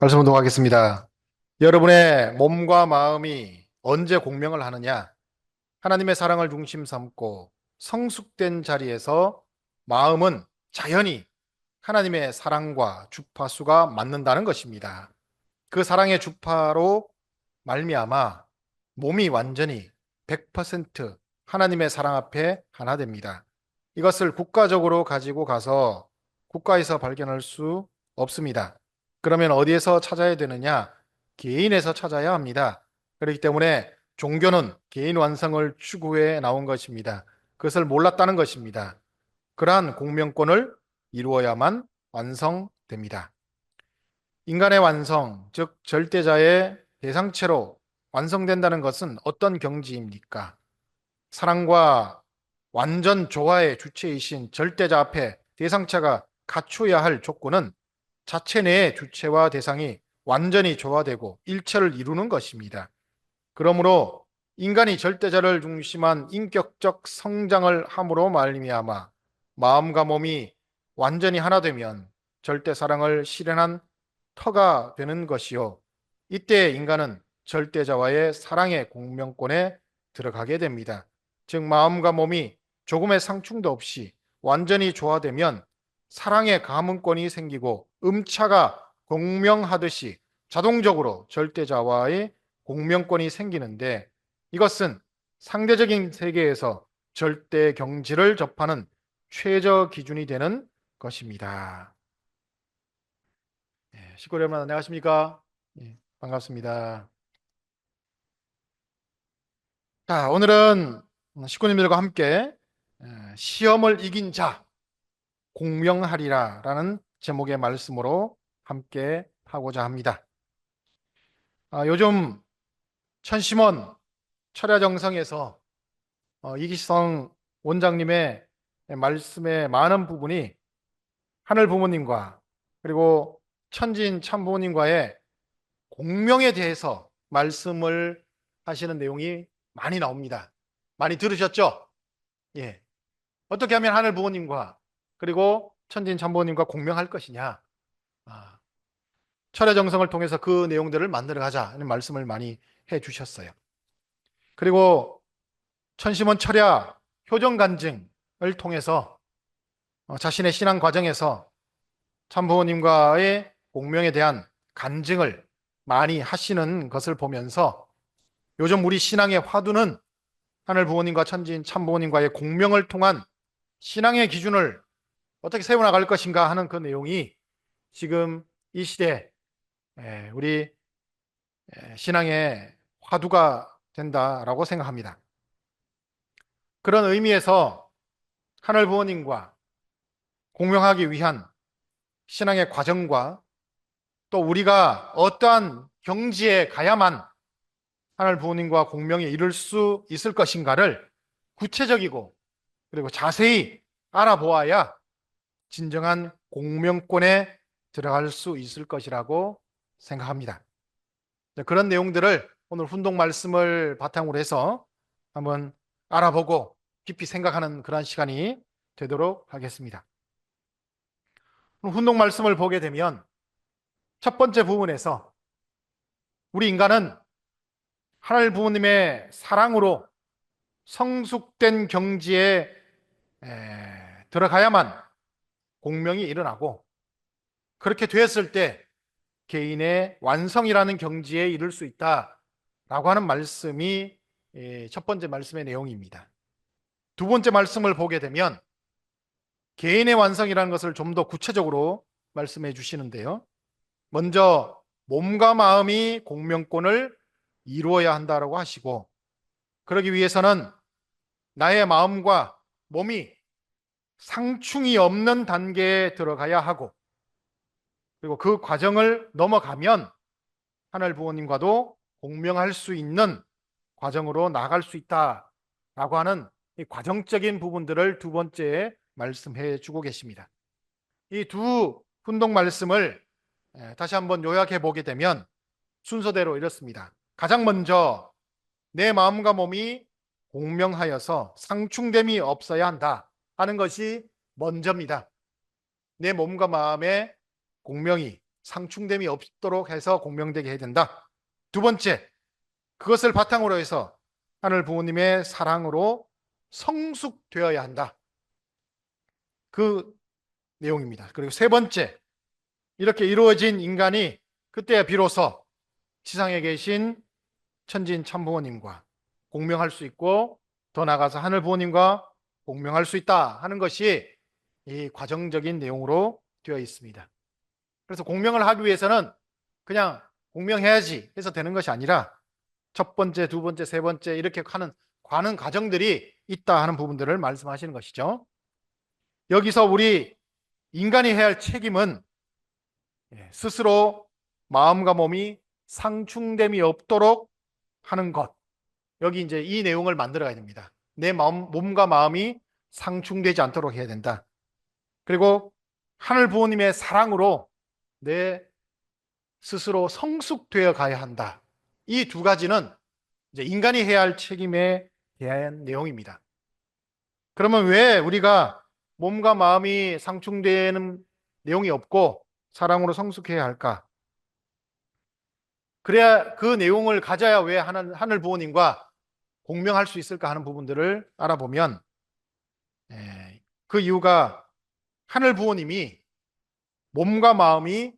말씀 운동하겠습니다. 여러분의 몸과 마음이 언제 공명을 하느냐? 하나님의 사랑을 중심 삼고 성숙된 자리에서 마음은 자연히 하나님의 사랑과 주파수가 맞는다는 것입니다. 그 사랑의 주파로 말미암아 몸이 완전히 100% 하나님의 사랑 앞에 하나 됩니다. 이것을 국가적으로 가지고 가서 국가에서 발견할 수 없습니다. 그러면 어디에서 찾아야 되느냐? 개인에서 찾아야 합니다. 그렇기 때문에 종교는 개인 완성을 추구해 나온 것입니다. 그것을 몰랐다는 것입니다. 그러한 공명권을 이루어야만 완성됩니다. 인간의 완성, 즉 절대자의 대상체로 완성된다는 것은 어떤 경지입니까? 사랑과 완전 조화의 주체이신 절대자 앞에 대상체가 갖춰야 할 조건은 자체 내의 주체와 대상이 완전히 조화되고 일체를 이루는 것입니다. 그러므로 인간이 절대자를 중심한 인격적 성장을 함으로 말미암아 마음과 몸이 완전히 하나 되면 절대 사랑을 실현한 터가 되는 것이요. 이때 인간은 절대자와의 사랑의 공명권에 들어가게 됩니다. 즉 마음과 몸이 조금의 상충도 없이 완전히 조화되면 사랑의 가문권이 생기고 음차가 공명하듯이 자동적으로 절대자와의 공명권이 생기는데 이것은 상대적인 세계에서 절대 경지를 접하는 최저 기준이 되는 것입니다. 식구 여러분 안녕하십니까? 반갑습니다. 자, 오늘은 식구님들과 함께 시험을 이긴 자 공명하리라 라는 제목의 말씀으로 함께 하고자 합니다. 요즘 천심원 철야정성에서 이기성 원장님의 말씀의 많은 부분이 하늘 부모님과 그리고 천진 참부모님과의 공명에 대해서 말씀을 하시는 내용이 많이 나옵니다. 많이 들으셨죠? 예. 어떻게 하면 하늘 부모님과 그리고 천진 참부모님과 공명할 것이냐? 아, 철야정성을 통해서 그 내용들을 만들어 가자는 말씀을 많이 해 주셨어요. 그리고 천심원 철야 효정 간증을 통해서 자신의 신앙 과정에서 참부모님과의 공명에 대한 간증을 많이 하시는 것을 보면서 요즘 우리 신앙의 화두는 하늘 부모님과 천진 참부모님과의 공명을 통한 신앙의 기준을 어떻게 세워나갈 것인가 하는 그 내용이 지금 이 시대 우리 신앙의 화두가 된다라고 생각합니다. 그런 의미에서 하늘 부모님과 공명하기 위한 신앙의 과정과 또 우리가 어떠한 경지에 가야만 하늘 부모님과 공명에 이룰 수 있을 것인가를 구체적이고 그리고 자세히 알아보아야 진정한 공명권에 들어갈 수 있을 것이라고 생각합니다. 그런 내용들을 오늘 훈독 말씀을 바탕으로 해서 한번 알아보고 깊이 생각하는 그런 시간이 되도록 하겠습니다. 훈독 말씀을 보게 되면 첫 번째 부분에서 우리 인간은 하늘 부모님의 사랑으로 성숙된 경지에 들어가야만 공명이 일어나고 그렇게 되었을 때 개인의 완성이라는 경지에 이를 수 있다라고 하는 말씀이 첫 번째 말씀의 내용입니다. 두 번째 말씀을 보게 되면 개인의 완성이라는 것을 좀 더 구체적으로 말씀해 주시는데요. 먼저 몸과 마음이 공명권을 이루어야 한다라고 하시고 그러기 위해서는 나의 마음과 몸이 상충이 없는 단계에 들어가야 하고 그리고 그 과정을 넘어가면 하늘 부모님과도 공명할 수 있는 과정으로 나아갈 수 있다라고 하는 이 과정적인 부분들을 두 번째에 말씀해 주고 계십니다. 이 두 훈독 말씀을 다시 한번 요약해 보게 되면 순서대로 이렇습니다. 가장 먼저 내 마음과 몸이 공명하여서 상충됨이 없어야 한다 하는 것이 먼저입니다. 내 몸과 마음의 공명이 상충됨이 없도록 해서 공명되게 해야 된다. 두 번째, 그것을 바탕으로 해서 하늘 부모님의 사랑으로 성숙되어야 한다. 그 내용입니다. 그리고 세 번째, 이렇게 이루어진 인간이 그때 비로소 지상에 계신 천진 참부모님과 공명할 수 있고 더 나아가서 하늘 부모님과 공명할 수 있다 하는 것이 이 과정적인 내용으로 되어 있습니다. 그래서 공명을 하기 위해서는 그냥 공명해야지 해서 되는 것이 아니라 첫 번째, 두 번째, 세 번째 이렇게 가는 과정들이 있다 하는 부분들을 말씀하시는 것이죠. 여기서 우리 인간이 해야 할 책임은 스스로 마음과 몸이 상충됨이 없도록 하는 것. 여기 이제 이 내용을 만들어야 됩니다. 내 몸과 마음이 상충되지 않도록 해야 된다. 그리고 하늘 부모님의 사랑으로 내 스스로 성숙되어 가야 한다. 이 두 가지는 이제 인간이 해야 할 책임에 대한 내용입니다. 그러면 왜 우리가 몸과 마음이 상충되는 내용이 없고 사랑으로 성숙해야 할까? 그래야 그 내용을 가져야 왜 하늘 부모님과 공명할 수 있을까 하는 부분들을 알아보면 그 이유가 하늘 부모님이 몸과 마음이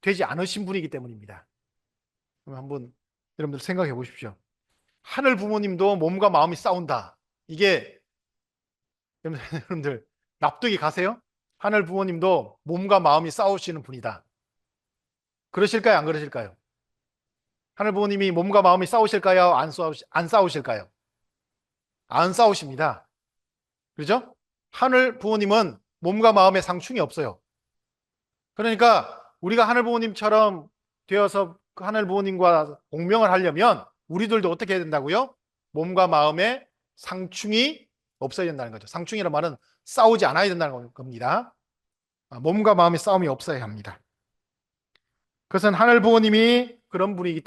되지 않으신 분이기 때문입니다. 그럼 한번 여러분들 생각해 보십시오. 하늘 부모님도 몸과 마음이 싸운다. 이게 여러분들 납득이 가세요? 하늘 부모님도 몸과 마음이 싸우시는 분이다. 그러실까요? 안 그러실까요? 하늘 부모님이 몸과 마음이 싸우실까요? 안 싸우실까요? 안 싸우십니다. 그렇죠? 하늘 부모님은 몸과 마음에 상충이 없어요. 그러니까 우리가 하늘 부모님처럼 되어서 그 하늘 부모님과 공명을 하려면 우리들도 어떻게 해야 된다고요? 몸과 마음에 상충이 없어야 된다는 거죠. 상충이라는 말은 싸우지 않아야 된다는 겁니다. 몸과 마음의 싸움이 없어야 합니다. 그것은 하늘 부모님이 그런 분이기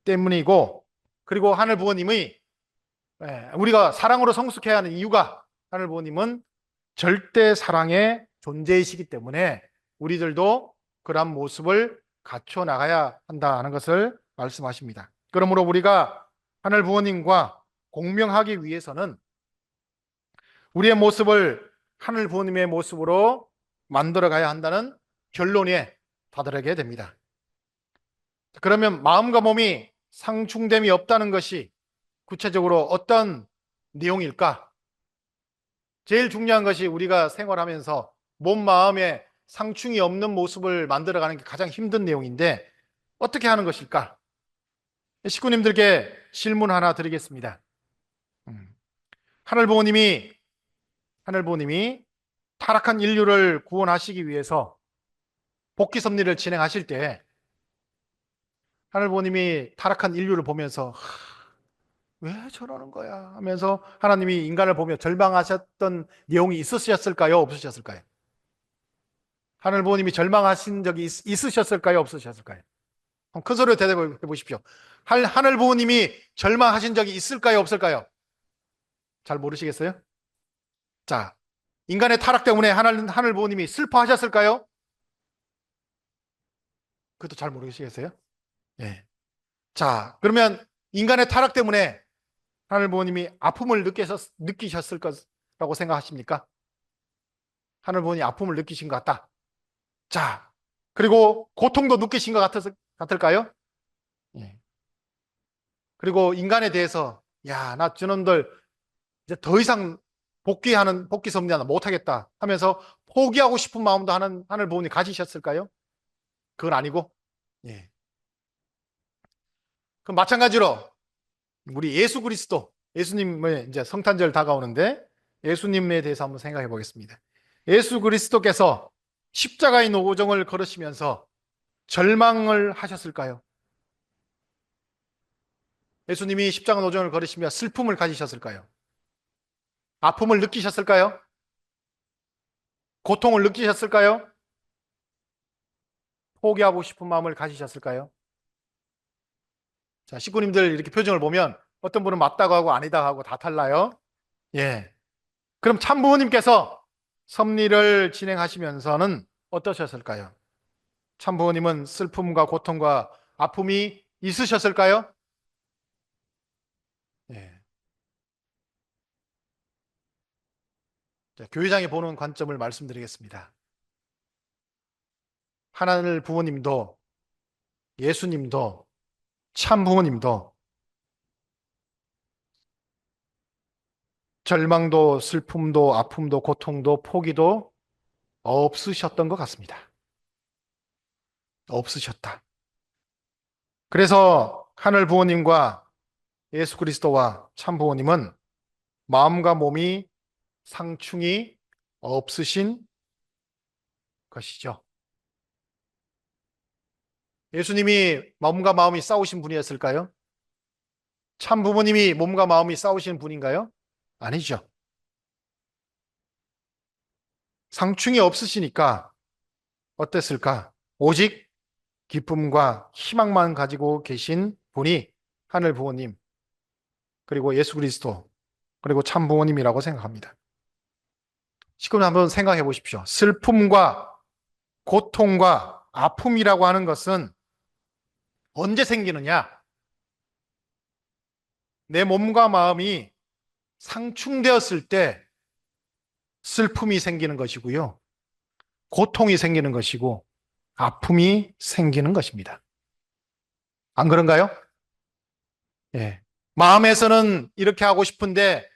때문이고, 그리고 하늘 부모님이 우리가 사랑으로 성숙해야 하는 이유가 하늘 부모님은 절대 사랑의 존재이시기 때문에 우리들도 그러한 모습을 갖춰 나가야 한다는 것을 말씀하십니다. 그러므로 우리가 하늘 부모님과 공명하기 위해서는 우리의 모습을 하늘 부모님의 모습으로 만들어 가야 한다는 결론에 다다르게 됩니다. 그러면 마음과 몸이 상충됨이 없다는 것이 구체적으로 어떤 내용일까? 제일 중요한 것이 우리가 생활하면서 몸, 마음에 상충이 없는 모습을 만들어가는 게 가장 힘든 내용인데 어떻게 하는 것일까? 식구님들께 질문 하나 드리겠습니다. 하늘 부모님이 타락한 인류를 구원하시기 위해서 복귀 섭리를 진행하실 때 하늘 부모님이 타락한 인류를 보면서 왜 저러는 거야 하면서 하나님이 인간을 보며 절망하셨던 내용이 있으셨을까요? 없으셨을까요? 하늘 부모님이 절망하신 적이 있으셨을까요? 없으셨을까요? 큰 소리로 대답해 보십시오. 하늘 부모님이 절망하신 적이 있을까요? 없을까요? 잘 모르시겠어요? 자, 인간의 타락 때문에 하늘 부모님이 슬퍼하셨을까요? 그것도 잘 모르시겠어요? 예. 자, 그러면 인간의 타락 때문에 하늘 부모님이 아픔을 느끼셨을 거라고 생각하십니까? 하늘 부모님이 아픔을 느끼신 것 같다. 자, 그리고 고통도 느끼신 것 같을까요? 예. 그리고 인간에 대해서 야, 나 저놈들 이제 더 이상 복귀 섭리 못하겠다 하면서 포기하고 싶은 마음도 하늘 부모님 가지셨을까요? 그건 아니고, 예. 그럼 마찬가지로 우리 예수 그리스도, 예수님의 이제 성탄절 다가오는데 예수님에 대해서 한번 생각해 보겠습니다. 예수 그리스도께서 십자가의 노고정을 걸으시면서 절망을 하셨을까요? 예수님이 십자가 노정을 걸으시며 슬픔을 가지셨을까요? 아픔을 느끼셨을까요? 고통을 느끼셨을까요? 포기하고 싶은 마음을 가지셨을까요? 자, 식구님들 이렇게 표정을 보면 어떤 분은 맞다고 하고 아니다 하고 다 달라요. 예. 그럼 참부모님께서 섭리를 진행하시면서는 어떠셨을까요? 참부모님은 슬픔과 고통과 아픔이 있으셨을까요? 예. 자, 교회장이 보는 관점을 말씀드리겠습니다. 하나님 부모님도 예수님도 참부모님도 절망도 슬픔도 아픔도 고통도 포기도 없으셨던 것 같습니다. 없으셨다. 그래서 하늘 부모님과 예수 그리스도와 참 부모님은 마음과 몸이 상충이 없으신 것이죠. 예수님이 몸과 마음이 싸우신 분이었을까요? 참 부모님이 몸과 마음이 싸우신 분인가요? 아니죠. 상충이 없으시니까 어땠을까? 오직 기쁨과 희망만 가지고 계신 분이 하늘 부모님, 그리고 예수 그리스도, 그리고 참 부모님이라고 생각합니다. 지금 한번 생각해 보십시오. 슬픔과 고통과 아픔이라고 하는 것은 언제 생기느냐? 내 몸과 마음이 상충되었을 때 슬픔이 생기는 것이고요. 고통이 생기는 것이고 아픔이 생기는 것입니다. 안 그런가요? 예. 마음에서는 이렇게 하고 싶은데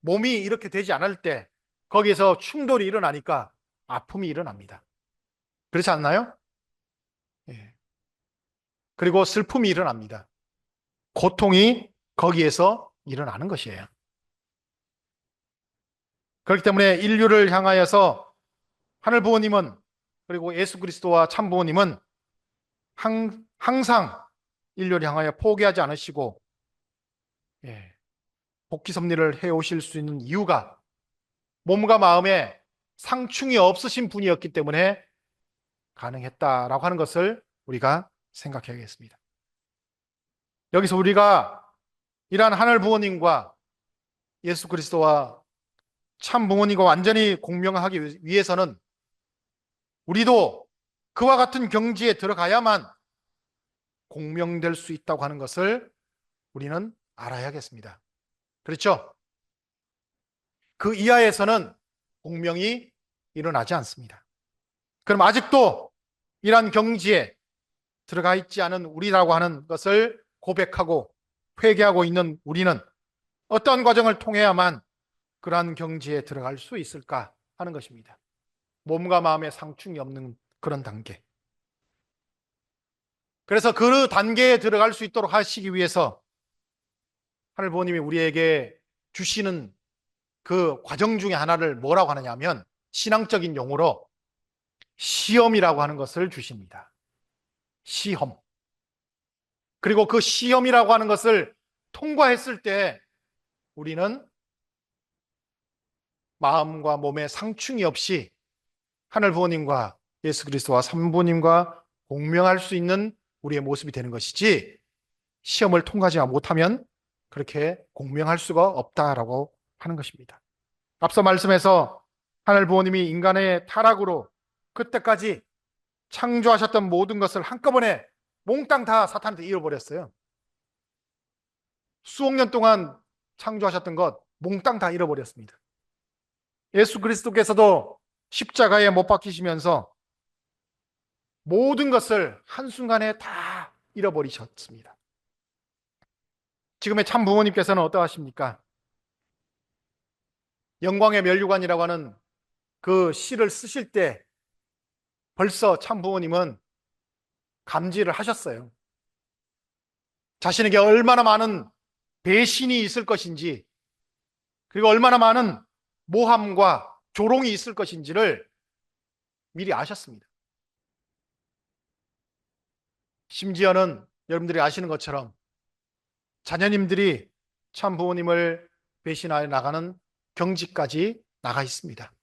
몸이 이렇게 되지 않을 때 거기에서 충돌이 일어나니까 아픔이 일어납니다. 그렇지 않나요? 예. 그리고 슬픔이 일어납니다. 고통이 거기에서 일어나는 것이에요. 그렇기 때문에 인류를 향하여서 하늘 부모님은, 그리고 예수 그리스도와 참 부모님은 항상 인류를 향하여 포기하지 않으시고 복귀 섭리를 해오실 수 있는 이유가 몸과 마음에 상충이 없으신 분이었기 때문에 가능했다라고 하는 것을 우리가 생각해야겠습니다. 여기서 우리가 이러한 하늘 부모님과 예수 그리스도와 참 부모님과 완전히 공명하기 위해서는 우리도 그와 같은 경지에 들어가야만 공명될 수 있다고 하는 것을 우리는 알아야겠습니다. 그렇죠? 그 이하에서는 공명이 일어나지 않습니다. 그럼 아직도 이러한 경지에 들어가 있지 않은 우리라고 하는 것을 고백하고 회개하고 있는 우리는 어떤 과정을 통해야만 그러한 경지에 들어갈 수 있을까 하는 것입니다. 몸과 마음의 상충이 없는 그런 단계. 그래서 그 단계에 들어갈 수 있도록 하시기 위해서 하늘 부모님이 우리에게 주시는 그 과정 중에 하나를 뭐라고 하느냐 하면 신앙적인 용어로 시험이라고 하는 것을 주십니다. 시험. 그리고 그 시험이라고 하는 것을 통과했을 때 우리는 마음과 몸에 상충이 없이 하늘 부모님과 예수 그리스도와 삼부님과 공명할 수 있는 우리의 모습이 되는 것이지, 시험을 통과하지 못하면 그렇게 공명할 수가 없다라고 하는 것입니다. 앞서 말씀에서 하늘 부모님이 인간의 타락으로 그때까지 창조하셨던 모든 것을 한꺼번에 몽땅 다 사탄한테 잃어버렸어요. 수억 년 동안 창조하셨던 것 몽땅 다 잃어버렸습니다. 예수 그리스도께서도 십자가에 못 박히시면서 모든 것을 한순간에 다 잃어버리셨습니다. 지금의 참 부모님께서는 어떠하십니까? 영광의 면류관이라고 하는 그 시를 쓰실 때 벌써 참 부모님은 감지를 하셨어요. 자신에게 얼마나 많은 배신이 있을 것인지, 그리고 얼마나 많은 모함과 조롱이 있을 것인지를 미리 아셨습니다. 심지어는 여러분들이 아시는 것처럼 자녀님들이 참 부모님을 배신하여 나가는 경지까지 나가 있습니다.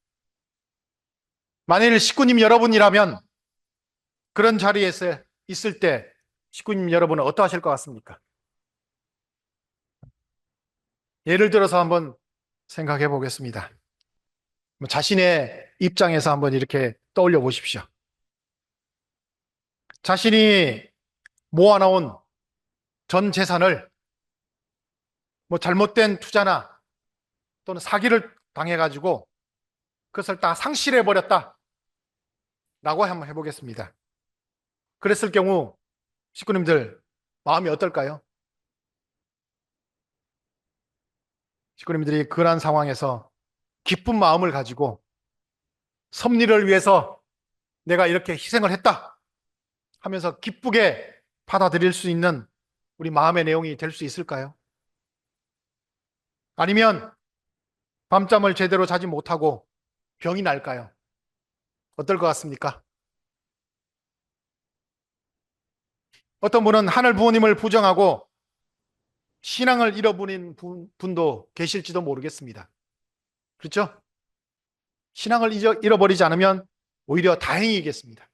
만일 식구님 여러분이라면 그런 자리에서 있을 때 식구님 여러분은 어떠하실 것 같습니까? 예를 들어서 한번 생각해 보겠습니다. 자신의 입장에서 한번 이렇게 떠올려 보십시오. 자신이 모아놓은 전 재산을 뭐 잘못된 투자나 또는 사기를 당해가지고 그것을 다 상실해 버렸다라고 한번 해보겠습니다. 그랬을 경우 식구님들 마음이 어떨까요? 식구님들이 그러한 상황에서 기쁜 마음을 가지고 섭리를 위해서 내가 이렇게 희생을 했다 하면서 기쁘게 받아들일 수 있는 우리 마음의 내용이 될 수 있을까요? 아니면 밤잠을 제대로 자지 못하고 병이 날까요? 어떨 것 같습니까? 어떤 분은 하늘 부모님을 부정하고 신앙을 잃어버린 분도 계실지도 모르겠습니다. 그렇죠? 신앙을 잃어버리지 않으면 오히려 다행이겠습니다.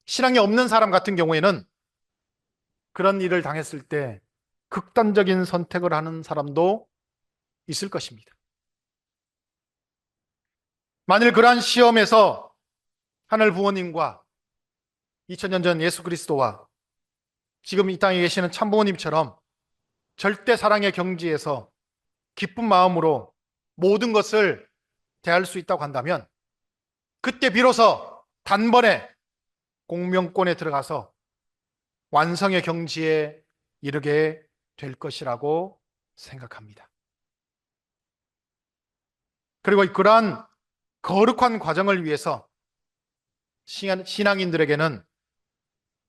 신앙이 없는 사람 같은 경우에는 그런 일을 당했을 때 극단적인 선택을 하는 사람도 있을 것입니다. 만일 그러한 시험에서 하늘 부모님과 2000년 전 예수 그리스도와 지금 이 땅에 계시는 참부모님처럼 절대 사랑의 경지에서 기쁜 마음으로 모든 것을 대할 수 있다고 한다면 그때 비로소 단번에 공명권에 들어가서 완성의 경지에 이르게 될 것이라고 생각합니다. 그리고 그러한 거룩한 과정을 위해서 신앙인들에게는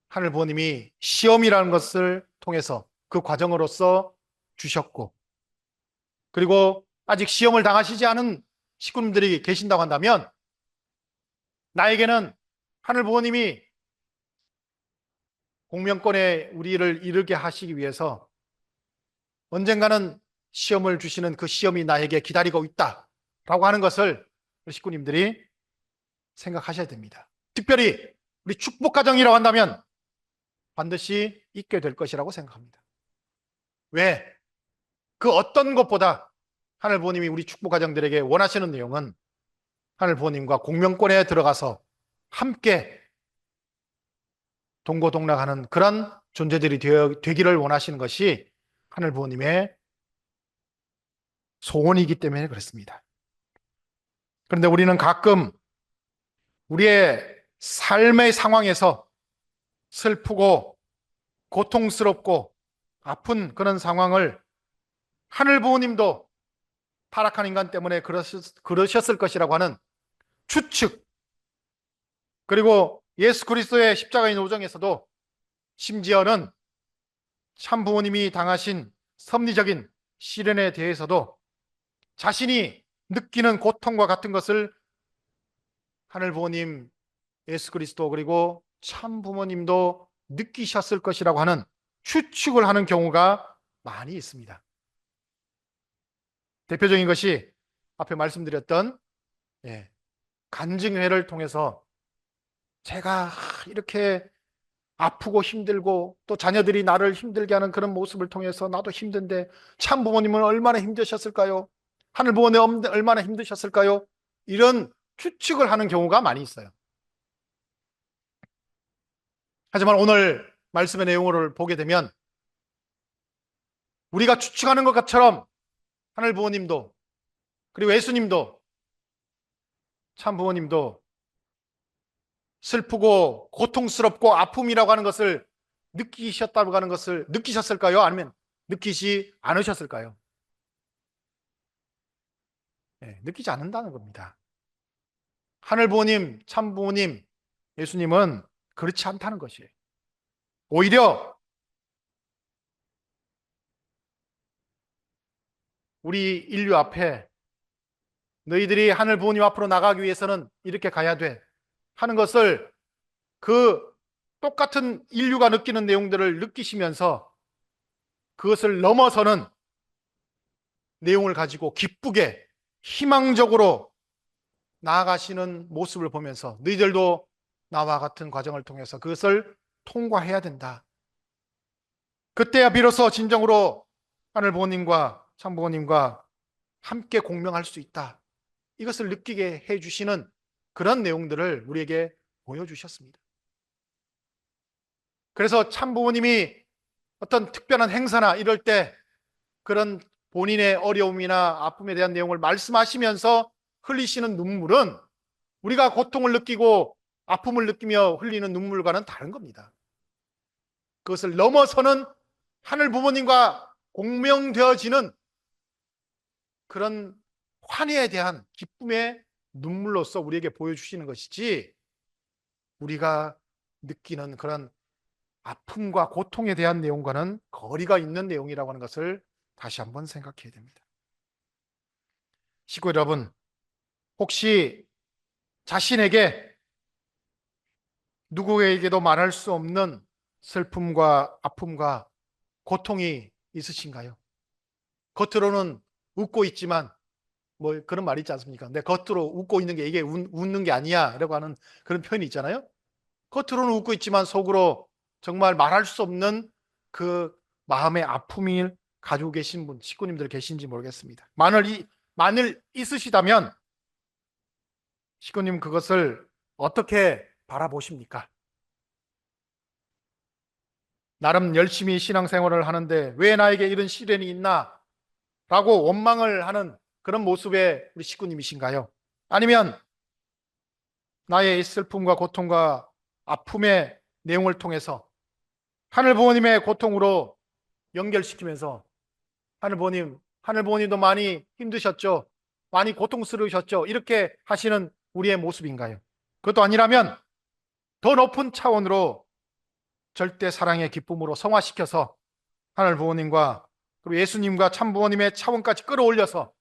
하늘 부모님이 시험이라는 것을 통해서 그 과정으로서 주셨고, 그리고 아직 시험을 당하시지 않은 식구님들이 계신다고 한다면 나에게는 하늘 부모님이 공명권에 우리를 이르게 하시기 위해서 언젠가는 시험을 주시는 그 시험이 나에게 기다리고 있다라고 하는 것을 우리 식구님들이 생각하셔야 됩니다. 특별히 우리 축복 가정이라고 한다면 반드시 있게 될 것이라고 생각합니다. 왜? 그 어떤 것보다 하늘 부모님이 우리 축복 가정들에게 원하시는 내용은 하늘 부모님과 공명권에 들어가서 함께 동고동락하는 그런 존재들이 되기를 원하시는 것이 하늘 부모님의 소원이기 때문에 그렇습니다. 그런데 우리는 가끔 우리의 삶의 상황에서 슬프고 고통스럽고 아픈 그런 상황을 하늘 부모님도 타락한 인간 때문에 그러셨을 것이라고 하는 추측, 그리고 예수 그리스도의 십자가의 노정에서도 심지어는 참 부모님이 당하신 섭리적인 시련에 대해서도 자신이 느끼는 고통과 같은 것을 하늘 부모님 예수 그리스도 그리고 참 부모님도 느끼셨을 것이라고 하는 추측을 하는 경우가 많이 있습니다. 대표적인 것이 앞에 말씀드렸던 간증회를 통해서 제가 이렇게 아프고 힘들고 또 자녀들이 나를 힘들게 하는 그런 모습을 통해서 나도 힘든데 참 부모님은 얼마나 힘드셨을까요? 하늘 부모님 얼마나 힘드셨을까요? 이런 추측을 하는 경우가 많이 있어요. 하지만 오늘 말씀의 내용을 보게 되면 우리가 추측하는 것처럼 하늘 부모님도 그리고 예수님도 참 부모님도 슬프고 고통스럽고 아픔이라고 하는 것을 느끼셨다고 하는 것을 느끼셨을까요? 아니면 느끼지 않으셨을까요? 느끼지 않는다는 겁니다. 하늘 부모님, 참 부모님, 예수님은 그렇지 않다는 것이에요. 오히려 우리 인류 앞에 너희들이 하늘 부모님 앞으로 나가기 위해서는 이렇게 가야 돼 하는 것을 그 똑같은 인류가 느끼는 내용들을 느끼시면서 그것을 넘어서는 내용을 가지고 기쁘게 희망적으로 나아가시는 모습을 보면서 너희들도 나와 같은 과정을 통해서 그것을 통과해야 된다. 그때야 비로소 진정으로 하늘 부모님과 참 부모님과 함께 공명할 수 있다. 이것을 느끼게 해주시는 그런 내용들을 우리에게 보여주셨습니다. 그래서 참부모님이 어떤 특별한 행사나 이럴 때 그런 본인의 어려움이나 아픔에 대한 내용을 말씀하시면서 흘리시는 눈물은 우리가 고통을 느끼고 아픔을 느끼며 흘리는 눈물과는 다른 겁니다. 그것을 넘어서는 하늘 부모님과 공명되어지는 그런 환희에 대한 기쁨의 눈물로서 우리에게 보여주시는 것이지, 우리가 느끼는 그런 아픔과 고통에 대한 내용과는 거리가 있는 내용이라고 하는 것을 다시 한번 생각해야 됩니다. 식구 여러분, 혹시 자신에게 누구에게도 말할 수 없는 슬픔과 아픔과 고통이 있으신가요? 겉으로는 웃고 있지만, 뭐 그런 말이 있지 않습니까? 내 겉으로 웃고 있는 게 이게 웃는 게 아니야 라고 하는 그런 표현이 있잖아요. 겉으로는 웃고 있지만 속으로 정말 말할 수 없는 그 마음의 아픔을 가지고 계신 분, 식구님들 계신지 모르겠습니다. 만일 있으시다면 식구님 그것을 어떻게 바라보십니까? 나름 열심히 신앙생활을 하는데 왜 나에게 이런 시련이 있나? 라고 원망을 하는 그런 모습의 우리 식구님이신가요? 아니면 나의 슬픔과 고통과 아픔의 내용을 통해서 하늘 부모님의 고통으로 연결시키면서 하늘 부모님도 많이 힘드셨죠? 많이 고통스러우셨죠? 이렇게 하시는 우리의 모습인가요? 그것도 아니라면 더 높은 차원으로 절대 사랑의 기쁨으로 성화시켜서 하늘 부모님과 그리고 예수님과 참 부모님의 차원까지 끌어올려서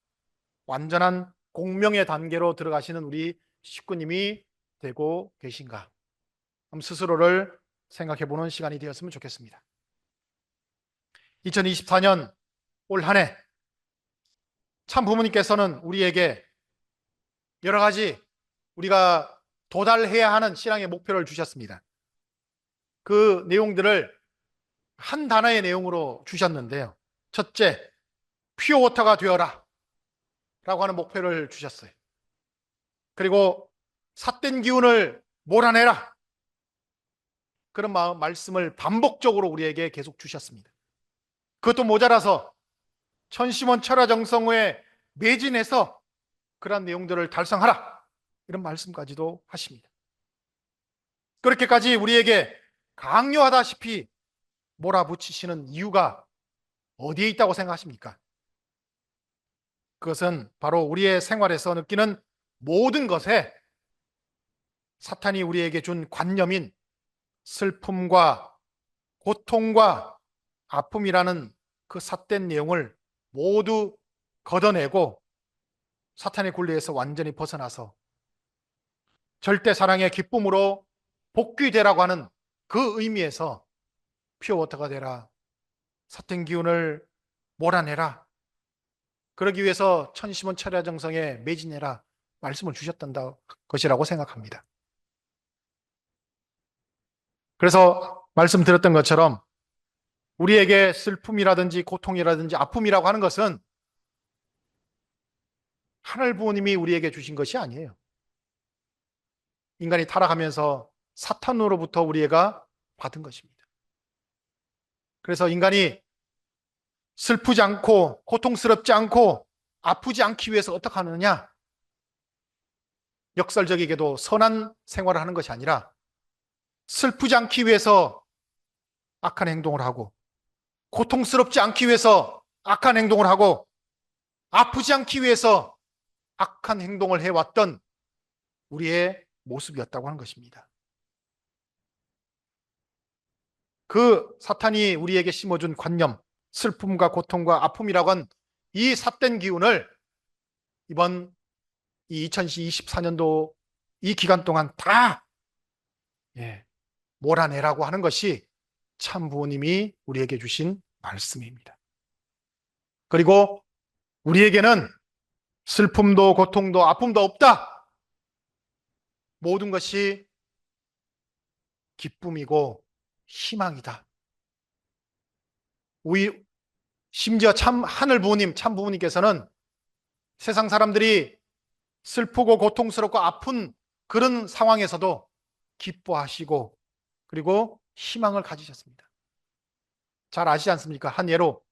완전한 공명의 단계로 들어가시는 우리 식구님이 되고 계신가? 한번 스스로를 생각해 보는 시간이 되었으면 좋겠습니다. 2024년 올 한 해 참 부모님께서는 우리에게 여러 가지 우리가 도달해야 하는 신앙의 목표를 주셨습니다. 그 내용들을 한 단어의 내용으로 주셨는데요. 첫째, 퓨어워터가 되어라 라고 하는 목표를 주셨어요. 그리고 삿된 기운을 몰아내라, 그런 말씀을 반복적으로 우리에게 계속 주셨습니다. 그것도 모자라서 천심원 철화정성호에 매진해서 그러한 내용들을 달성하라, 이런 말씀까지도 하십니다. 그렇게까지 우리에게 강요하다시피 몰아붙이시는 이유가 어디에 있다고 생각하십니까? 그것은 바로 우리의 생활에서 느끼는 모든 것에 사탄이 우리에게 준 관념인 슬픔과 고통과 아픔이라는 그 삿된 내용을 모두 걷어내고 사탄의 굴레에서 완전히 벗어나서 절대 사랑의 기쁨으로 복귀되라고 하는 그 의미에서 퓨어워터가 되라, 삿된 기운을 몰아내라, 그러기 위해서 천심원 철야정성에 매진해라 말씀을 주셨던 것이라고 생각합니다. 그래서 말씀드렸던 것처럼 우리에게 슬픔이라든지 고통이라든지 아픔이라고 하는 것은 하늘 부모님이 우리에게 주신 것이 아니에요. 인간이 타락하면서 사탄으로부터 우리가 받은 것입니다. 그래서 인간이 슬프지 않고 고통스럽지 않고 아프지 않기 위해서 어떻게 하느냐? 역설적이게도 선한 생활을 하는 것이 아니라 슬프지 않기 위해서 악한 행동을 하고, 고통스럽지 않기 위해서 악한 행동을 하고, 아프지 않기 위해서 악한 행동을 해왔던 우리의 모습이었다고 하는 것입니다. 그 사탄이 우리에게 심어준 관념, 슬픔과 고통과 아픔이라고 한 이 삿된 기운을 이번 이 2024년도 이 기간 동안 다 몰아내라고 하는 것이 참 부모님이 우리에게 주신 말씀입니다. 그리고 우리에게는 슬픔도 고통도 아픔도 없다. 모든 것이 기쁨이고 희망이다. 심지어 참 하늘 부모님, 참 부모님께서는 세상 사람들이 슬프고 고통스럽고 아픈 그런 상황에서도 기뻐하시고 그리고 희망을 가지셨습니다. 잘 아시지 않습니까? 한 예로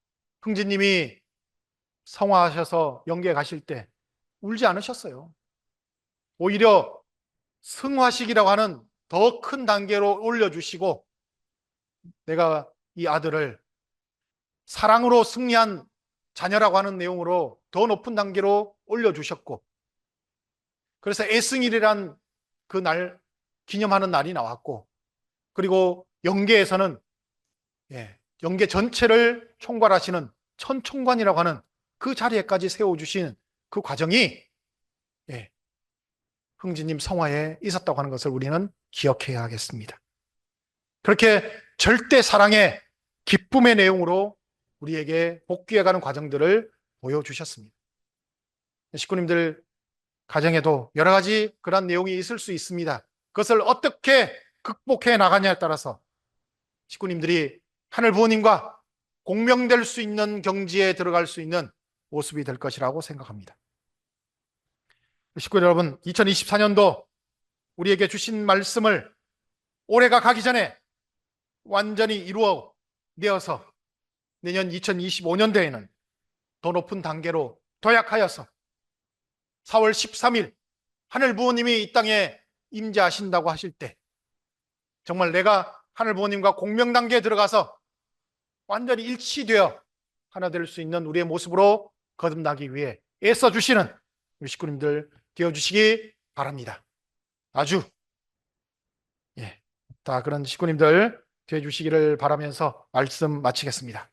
흥진님이 성화하셔서 영계에 가실 때 울지 않으셨어요. 오히려 승화식이라고 하는 더 큰 단계로 올려주시고 내가 이 아들을 사랑으로 승리한 자녀라고 하는 내용으로 더 높은 단계로 올려주셨고 그래서 애승일이란 그 날 기념하는 날이 나왔고 그리고 영계에서는 영계 전체를 총괄하시는 천총관이라고 하는 그 자리에까지 세워주신 그 과정이 흥진님 성화에 있었다고 하는 것을 우리는 기억해야 하겠습니다. 그렇게 절대 사랑의 기쁨의 내용으로 우리에게 복귀해가는 과정들을 보여주셨습니다. 식구님들 가정에도 여러 가지 그런 내용이 있을 수 있습니다. 그것을 어떻게 극복해 나가냐에 따라서 식구님들이 하늘 부모님과 공명될 수 있는 경지에 들어갈 수 있는 모습이 될 것이라고 생각합니다. 식구 여러분, 2024년도 우리에게 주신 말씀을 올해가 가기 전에 완전히 이루어 내어서 내년 2025년도에는 더 높은 단계로 도약하여서 4월 13일 하늘 부모님이 이 땅에 임재하신다고 하실 때 정말 내가 하늘 부모님과 공명 단계에 들어가서 완전히 일치되어 하나 될 수 있는 우리의 모습으로 거듭나기 위해 애써주시는 우리 식구님들 되어주시기 바랍니다. 아주 다 그런 식구님들 되어주시기를 바라면서 말씀 마치겠습니다.